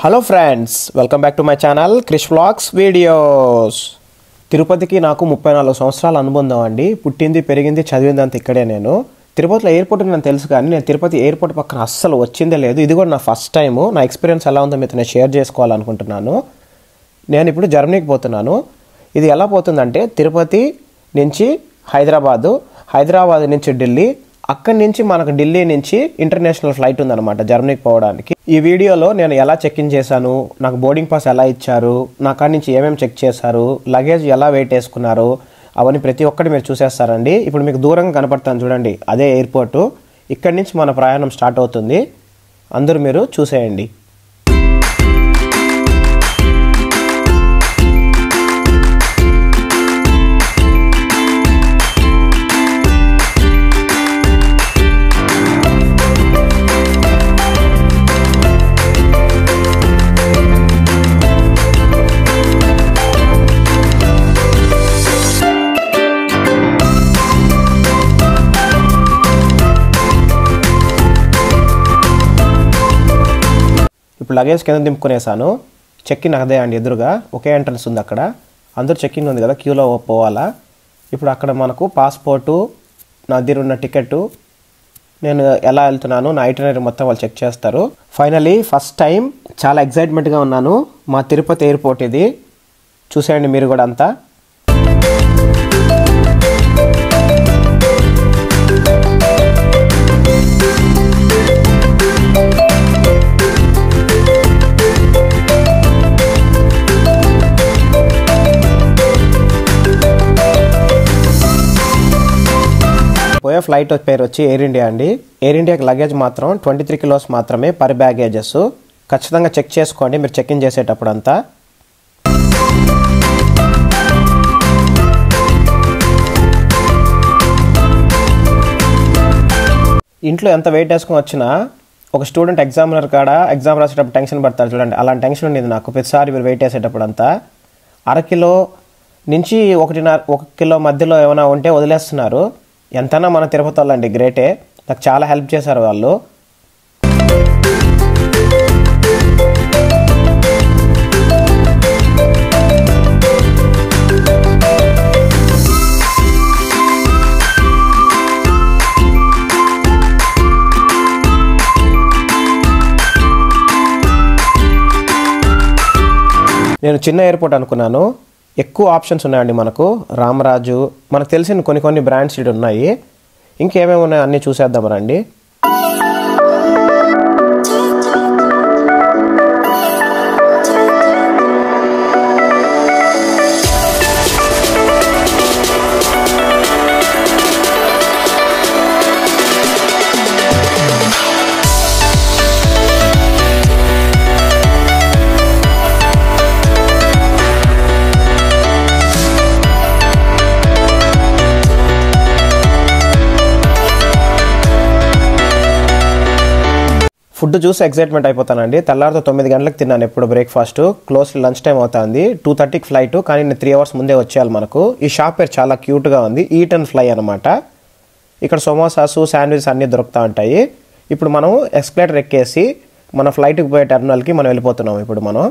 Hello friends, welcome back to my channel Krish vlogs videos. తిరుపతికి నాకు 34 సంవత్సరాల అనుబంధం అండి. పుట్టింది పెరిగింది చదివిందంతా ఇక్కడే. నేను తిరుపతిలో ఎయిర్పోర్ట్ నాకు తెలుసు, కానీ నేను తిరుపతి ఎయిర్పోర్ట్ పక్కన అస్సలు వచ్చిందే లేదు. ఇది కూడా నా ఫస్ట్ టైము. నా ఎక్స్పీరియన్స్ ఎలా ఉందో మీతో నేను షేర్ చేసుకోవాలనుకుంటున్నాను. నేను ఇప్పుడు జర్మనీకి పోతున్నాను. ఇది ఎలా పోతుందంటే తిరుపతి నుంచి హైదరాబాద్ నుంచి ఢిల్లీ, అక్కడి నుంచి మనకు ఢిల్లీ నుంచి ఇంటర్నేషనల్ ఫ్లైట్ ఉందన్నమాట జర్మనీకి పోవడానికి. ఈ వీడియోలో నేను ఎలా చెక్ ఇన్ చేశాను, నాకు బోర్డింగ్ పాస్ ఎలా ఇచ్చారు, నా కాడి నుంచి ఏమేమి చెక్ చేశారు, లగేజ్ ఎలా వెయిట్ వేసుకున్నారు, అవన్నీ ప్రతి ఒక్కటి మీరు చూసేస్తారండి. ఇప్పుడు మీకు దూరంగా కనపడతాను చూడండి, అదే ఎయిర్పోర్టు. ఇక్కడి నుంచి మన ప్రయాణం స్టార్ట్ అవుతుంది. అందరూ మీరు చూసేయండి. ఇప్పుడు లగేజ్ కింద దింపుకునేసాను. చెక్ ఇన్ అదే అండి, ఎదురుగా ఒకే ఎంట్రన్స్ ఉంది. అక్కడ అందరూ చెక్ ఇన్ ఉంది కదా, క్యూలో పోవాలా. ఇప్పుడు అక్కడ మనకు పాస్పోర్టు, నా దగ్గర ఉన్న టికెట్టు, నేను ఎలా వెళ్తున్నాను, నా ఐటినరీ మొత్తం వాళ్ళు చెక్ చేస్తారు. ఫైనలీ ఫస్ట్ టైం చాలా ఎక్సైట్మెంట్గా ఉన్నాను. మా తిరుపతి ఎయిర్పోర్ట్ ఇది, చూసేయండి మీరు కూడా అంతా. పోయే ఫ్లైట్ పేరు వచ్చి ఎయిర్ ఇండియా అండి. ఎయిర్ ఇండియాకి లగేజ్ మాత్రం 23 కిలోస్ మాత్రమే పర్ బ్యాగేజెస్. ఖచ్చితంగా చెక్ చేసుకోండి మీరు చెక్ ఇన్ చేసేటప్పుడు అంతా. ఇంట్లో ఎంత వెయిట్ వేసుకొని వచ్చినా ఒక స్టూడెంట్ ఎగ్జామినర్ కాడ ఎగ్జామ్ రాసేటప్పుడు టెన్షన్ పడతారు చూడండి, అలాంటి టెన్షన్ ఉండేది నాకు ప్రతిసారి మీరు వెయిట్ వేసేటప్పుడు అంతా. 1/2 కిలో నుంచి 1 కిలో మధ్యలో ఏమైనా ఉంటే వదిలేస్తున్నారు. ఎంతైనా మన తిరుపతి వాళ్ళండి గ్రేటే, నాకు చాలా హెల్ప్ చేశారు వాళ్ళు. నేను చిన్న ఎయిర్పోర్ట్ అనుకున్నాను, ఎక్కువ ఆప్షన్స్ ఉన్నాయండి మనకు. రామరాజు, మనకు తెలిసిన కొన్ని బ్రాండ్స్ ఇటు ఉన్నాయి. ఇంకేమేమి ఉన్నాయో అన్నీ చూసేద్దాం రండి. ఫుడ్ చూసి ఎక్సైట్మెంట్ అయిపోతానండి. తెల్లారితో 9 గంటలకు తిన్నాను ఎప్పుడు బ్రేక్ఫాస్ట్. క్లోజ్ లంచ్ టైం అవుతుంది. 2:30కి ఫ్లైట్, కానీ నేను 3 అవర్స్ ముందే వచ్చేయాలి మనకు. ఈ షాప్ పేరు చాలా క్యూట్గా ఉంది, ఈట్ అండ్ ఫ్లై అనమాట. ఇక్కడ సమోసాసు, శాండ్విచ్ అన్నీ దొరుకుతూ ఉంటాయి. ఇప్పుడు మనం ఎస్కలేటర్ ఎక్కేసి మన ఫ్లైట్కి పోయే టెర్మినల్కి మనం వెళ్ళిపోతున్నాం ఇప్పుడు మనం.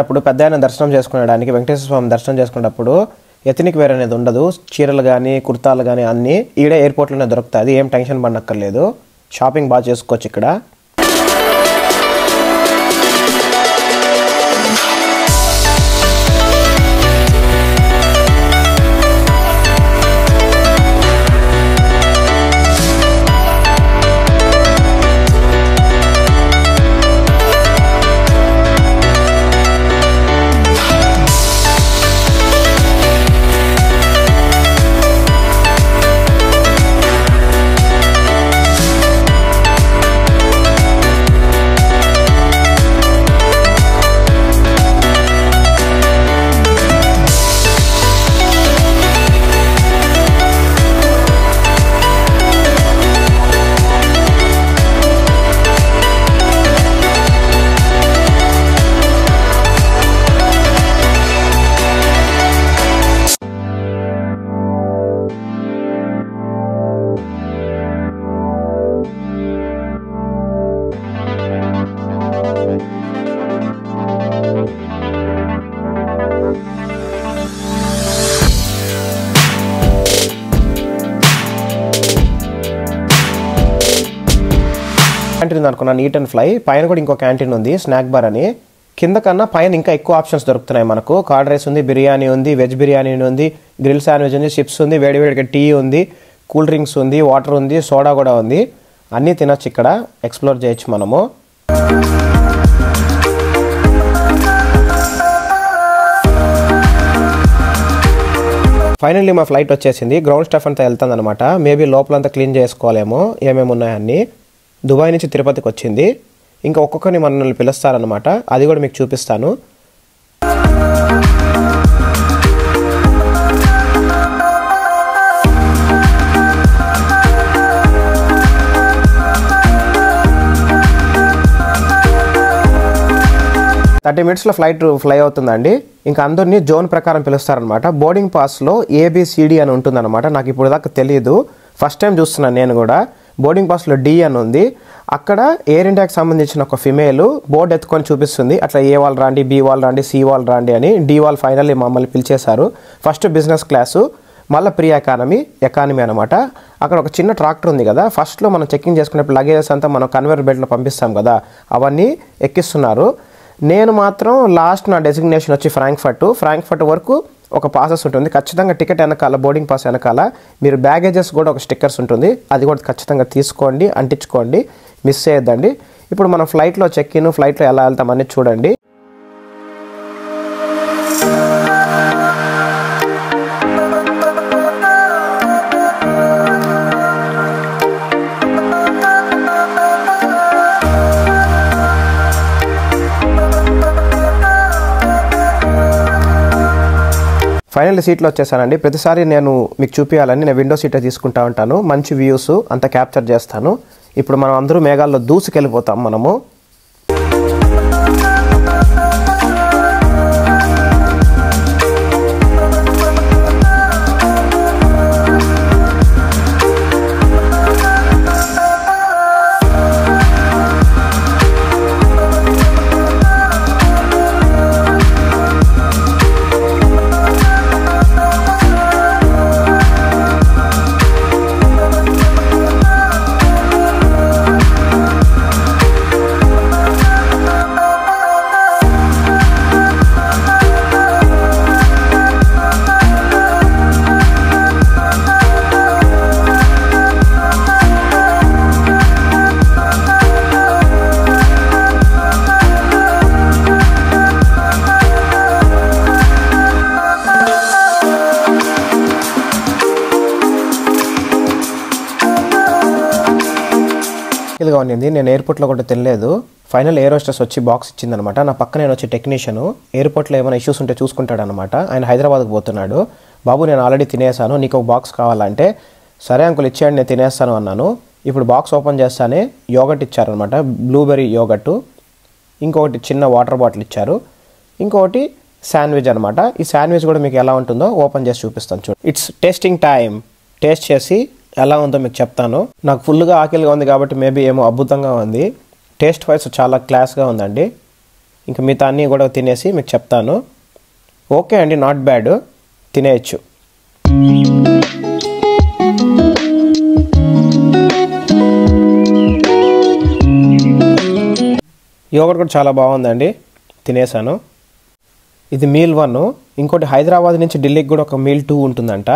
అప్పుడు పెద్ద ఆయన దర్శనం చేసుకునేడానికి, వెంకటేశ్వర స్వామి దర్శనం చేసుకునేటప్పుడు ఎథనిక్ వేర్ అనేది ఉండదు. చీరలు కానీ కుర్తాలు కానీ అన్నీ ఈడే ఎయిర్పోర్ట్లోనే దొరుకుతుంది. ఏం టెన్షన్ పడనక్కర్లేదు, షాపింగ్ బాగా చేసుకోవచ్చు ఇక్కడ. అనుకున్నా నీట్ అండ్ ఫ్లై. పైన కూడా ఇంకో క్యాంటీన్ ఉంది స్నాక్ బార్ అని. కింద కన్నా పైన ఇంకా ఎక్కువ ఆప్షన్స్ దొరుకుతున్నాయి మనకు. కర్డ్ రైస్ ఉంది, బిర్యానీ ఉంది, వెజ్ బిర్యానీ ఉంది, గ్రిల్ శాండ్విచ్ ఉంది, చిప్స్ ఉంది, వేడివేడిగా టీ ఉంది, కూల్ డ్రింక్స్ ఉంది, వాటర్ ఉంది, సోడా కూడా ఉంది. అన్నీ తినొచ్చు ఇక్కడ, ఎక్స్ప్లోర్ చేయొచ్చు మనము. ఫైనల్లీ మా ఫ్లైట్ వచ్చేసింది. గ్రౌండ్ స్టాఫ్ అంతా వెళ్తుంది అనమాట. మేబీ లోపలంతా క్లీన్ చేసుకోలేమో, ఏమేమి ఉన్నాయన్నీ. దుబాయ్ నుంచి తిరుపతికి వచ్చింది. ఇంకా ఒక్కొక్కరిని మనల్ని పిలుస్తారనమాట, అది కూడా మీకు చూపిస్తాను. థర్టీ మినిట్స్లో ఫ్లైట్ ఫ్లై అవుతుందండి. ఇంకా అందరినీ జోన్ ప్రకారం పిలుస్తారనమాట. బోర్డింగ్ పాస్లో ABCD అని ఉంటుందన్నమాట. నాకు ఇప్పుడు దాకా తెలియదు, ఫస్ట్ టైం చూస్తున్నాను నేను కూడా. బోర్డింగ్ పాస్లో D అని ఉంది. అక్కడ ఎయిర్ ఇండియాకి సంబంధించిన ఒక ఫిమేల్ బోర్డు ఎత్తుకొని చూపిస్తుంది, అట్లా A వాళ్ళు రాండి, B వాళ్ళు రాండి, C వాళ్ళు రాండి అని. D వాళ్ళు ఫైనల్లీ మమ్మల్ని పిలిచేశారు. ఫస్ట్ బిజినెస్ క్లాసు, మళ్ళీ ప్రీ ఎకానమీ అనమాట. అక్కడ ఒక చిన్న ట్రాక్టర్ ఉంది కదా, ఫస్ట్లో మనం చెక్కింగ్ చేసుకునేప్పుడు లగేజెస్ అంతా మనం కన్వేర్ బెల్ట్లో పంపిస్తాం కదా, అవన్నీ ఎక్కిస్తున్నారు. నేను మాత్రం లాస్ట్ నా డెసిగ్నేషన్ వచ్చి ఫ్రాంక్ఫర్ట్ వరకు ఒక పాసెస్ ఉంటుంది. ఖచ్చితంగా టికెట్ వెనకాల, బోర్డింగ్ పాస్ వెనకాల మీరు బ్యాగేజెస్ కూడా ఒక స్టిక్కర్స్ ఉంటుంది, అది కూడా ఖచ్చితంగా తీసుకోండి, అంటించుకోండి, మిస్ చేయొద్దండి. ఇప్పుడు మనం ఫ్లైట్లో ఫ్లైట్లో ఎలా వెళ్తామని చూడండి. ఫైనల్ సీట్లో వచ్చేసానండి. ప్రతిసారి నేను మీకు చూపించాలని నేను విండో సీటే తీసుకుంటా ఉంటాను. మంచి వ్యూస్ అంతా క్యాప్చర్ చేస్తాను. ఇప్పుడు మనం అందరూ మేఘాల్లో దూసుకెళ్ళిపోతాం మనము. ఇదిగా ఉన్నింది. నేను ఎయిర్పోర్ట్లో కూడా తినలేదు. ఫైనల్ ఎయిర్ హోస్టెస్ వచ్చి బాక్స్ ఇచ్చిందనమాట. నా పక్క నేను వచ్చి టెక్నీషియన్, ఎయిర్పోర్ట్లో ఏమైనా ఇష్యూస్ ఉంటే చూసుకుంటాడనమాట. ఆయన హైదరాబాద్కి పోతున్నాడు. బాబు నేను ఆల్రెడీ తినేసాను, నీకు ఒక బాక్స్ కావాలంటే సరే అంకుల్ ఇచ్చేయండి, నేను తినేస్తాను అన్నాను. ఇప్పుడు బాక్స్ ఓపెన్ చేస్తానే యోగట్ ఇచ్చారనమాట, బ్లూబెర్రీ యోగట్. ఇంకొకటి చిన్న వాటర్ బాటిల్ ఇచ్చారు. ఇంకొకటి శాండ్విచ్ అనమాట. ఈ శాండ్విచ్ కూడా మీకు ఎలా ఉంటుందో ఓపెన్ చేసి చూపిస్తాను చూడండి. It's tasting time. టేస్ట్ చేసి ఎలా ఉందో మీకు చెప్తాను. నాకు ఫుల్గా ఆకలిగా ఉంది కాబట్టి మేబీ ఏమో అద్భుతంగా ఉంది. టేస్ట్ వైజ్ చాలా క్లాస్గా ఉందండి. ఇంకా మిగతా అన్నీ కూడా తినేసి మీకు చెప్తాను. ఓకే అండి, నాట్ బ్యాడ్, తినేయచ్చు. యోగర్ట్ కూడా చాలా బాగుందండి, తినేసాను. ఇది మీల్ 1. ఇంకోటి హైదరాబాద్ నుంచి ఢిల్లీకి కూడా ఒక మీల్ 2 ఉంటుందంట.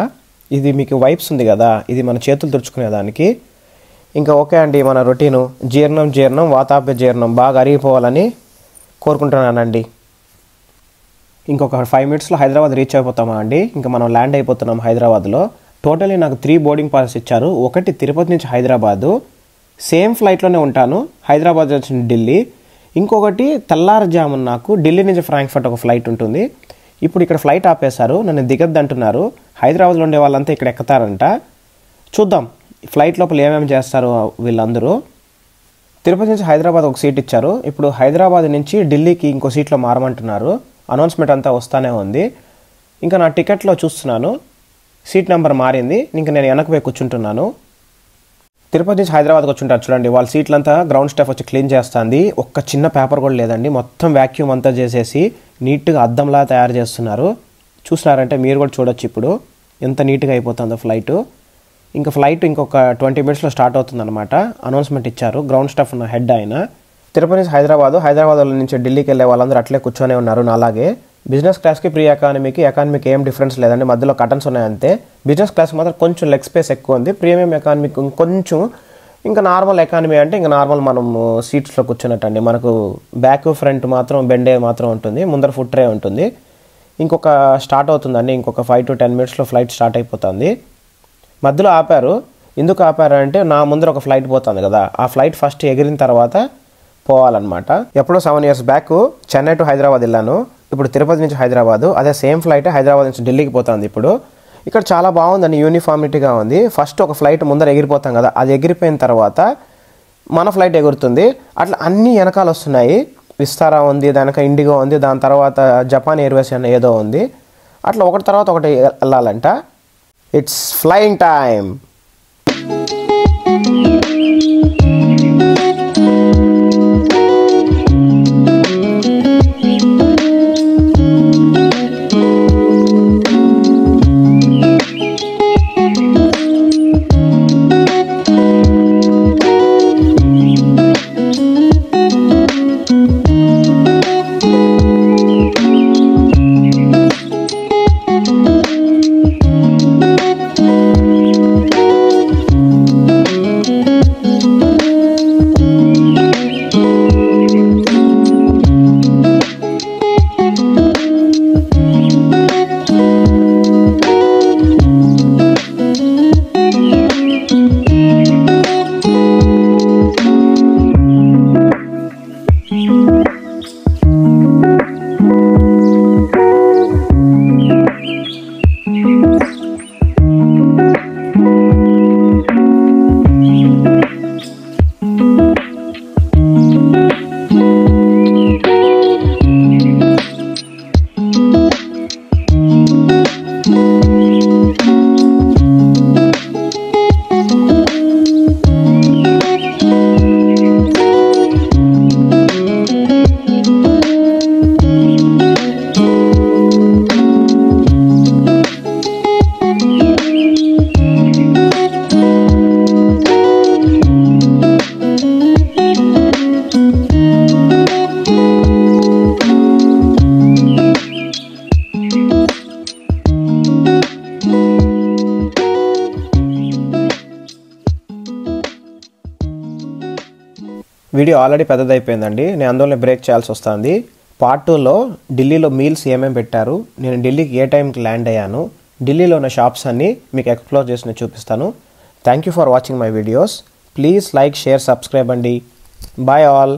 ఇది మీకు వైప్స్ ఉంది కదా, ఇది మన చేతులు తుడుచుకునేదానికి. ఇంకా ఓకే అండి, మన రొటీను జీర్ణం వాతాప జీర్ణం బాగా అరిగిపోవాలని కోరుకుంటున్నానండి. ఇంకొక 5 మినిట్స్లో హైదరాబాద్ రీచ్ అయిపోతామా అండి. ఇంకా మనం ల్యాండ్ అయిపోతున్నాం హైదరాబాద్లో. టోటలీ నాకు 3 బోర్డింగ్ పాసెస్ ఇచ్చారు. ఒకటి తిరుపతి నుంచి హైదరాబాదు, సేమ్ ఫ్లైట్లోనే ఉంటాను, హైదరాబాద్ నుంచి ఢిల్లీ. ఇంకొకటి తెల్లారుజామున నాకు ఢిల్లీ నుంచి ఫ్రాంక్ఫర్ట్ ఒక ఫ్లైట్ ఉంటుంది. ఇప్పుడు ఇక్కడ ఫ్లైట్ ఆపేశారు, నన్ను దిగద్దు అంటున్నారు. హైదరాబాద్లో ఉండే వాళ్ళంతా ఇక్కడ ఎక్కుతారంట. చూద్దాం ఫ్లైట్ లోపల ఏమేమి చేస్తారు వీళ్ళందరూ. తిరుపతి నుంచి హైదరాబాద్ ఒక సీట్ ఇచ్చారు. ఇప్పుడు హైదరాబాద్ నుంచి ఢిల్లీకి ఇంకో సీట్లో మారమంటున్నారు. అనౌన్స్మెంట్ అంతా వస్తూనే ఉంది. ఇంకా నా టికెట్లో చూస్తున్నాను సీట్ నెంబర్ మారింది. ఇంకా నేను వెనక్కి పోయి కూర్చుంటున్నాను. తిరుపతి నుంచి హైదరాబాద్కి వచ్చుంటారు చూడండి, వాళ్ళ సీట్లంతా గ్రౌండ్ స్టాఫ్ వచ్చి క్లీన్ చేస్తుంది. ఒక్క చిన్న పేపర్ కూడా లేదండి, మొత్తం వ్యాక్యూమ్ అంతా చేసేసి నీట్గా అద్దంలా తయారు చేస్తున్నారు. చూసినారంటే మీరు కూడా చూడొచ్చు ఇప్పుడు ఎంత నీట్గా అయిపోతుందో ఫ్లైట్. ఇంకా ఫ్లైట్ ఇంకొక 20 మినిట్స్లో స్టార్ట్ అవుతుందన్నమాట. అనౌన్స్మెంట్ ఇచ్చారు గ్రౌండ్ స్టాఫ్ ఉన్న హెడ్ ఆయన. తిరుపతి నుంచి హైదరాబాద్ నుంచి ఢిల్లీకి వెళ్ళే వాళ్ళందరూ అట్లే కూర్చొనే ఉన్నారు. అలాగే బిజినెస్ క్లాస్కి ప్రీ ఎకానమీకి ఏం డిఫరెన్స్ లేదండి, మధ్యలో కటన్స్ ఉన్నాయంతే. బిజినెస్ క్లాస్ మాత్రం కొంచెం లెగ్ స్పేస్ ఎక్కువ ఉంది. ప్రీమియం ఎకానమీకి కొంచెం, ఇంకా నార్మల్ ఎకానమీ అంటే ఇంకా నార్మల్ మనం సీట్స్లో కూర్చున్నట్టు అండి. మనకు బ్యాక్ ఫ్రంట్ మాత్రం బెండే మాత్రం ఉంటుంది, ముందర ఫుట్ ట్రే ఉంటుంది. ఇంకొక స్టార్ట్ అవుతుందండి, ఇంకొక 5 to 10 మినిట్స్లో ఫ్లైట్ స్టార్ట్ అయిపోతుంది. మధ్యలో ఆపారు. ఎందుకు ఆపారంటే నా ముందర ఒక ఫ్లైట్ పోతుంది కదా, ఆ ఫ్లైట్ ఫస్ట్ ఎగిరిన తర్వాత పోవాలన్నమాట. ఎప్పుడో 7 years back Chennai to Hyderabad వెళ్ళాను, ఇప్పుడు తిరుపతి నుంచి హైదరాబాదు. అదే సేమ్ ఫ్లైట్ హైదరాబాద్ నుంచి ఢిల్లీకి పోతుంది. ఇప్పుడు ఇక్కడ చాలా బాగుందండి, యూనిఫార్మిటీగా ఉంది. ఫస్ట్ ఒక ఫ్లైట్ ముందర ఎగిరిపోతాం కదా, అది ఎగిరిపోయిన తర్వాత మన ఫ్లైట్ ఎగురుతుంది. అట్లా అన్నీ వెనకాల వస్తున్నాయి. విస్తారా ఉంది, దానిక ఇండిగో ఉంది, దాని తర్వాత జపాన్ ఎయిర్వేస్ అని ఏదో ఉంది. అట్లా ఒకటి తర్వాత ఒకటి వెళ్ళాలంట. It's flying time. Video already పెద్దదైపోయిందండి, నేను అందువల్ల బ్రేక్ చేయాల్సి వస్తుంది. పార్ట్ 2లో ఢిల్లీలో మీల్స్ ఏమేమి పెట్టారు, నేను ఢిల్లీకి ఏ టైంకి ల్యాండ్ అయ్యాను, ఢిల్లీలో ఉన్న షాప్స్ అన్నీ మీకు ఎక్స్ప్లోర్ చేసి నేను చూపిస్తాను. Thank you for watching my videos. Please like, share, subscribe అండి. Bye all.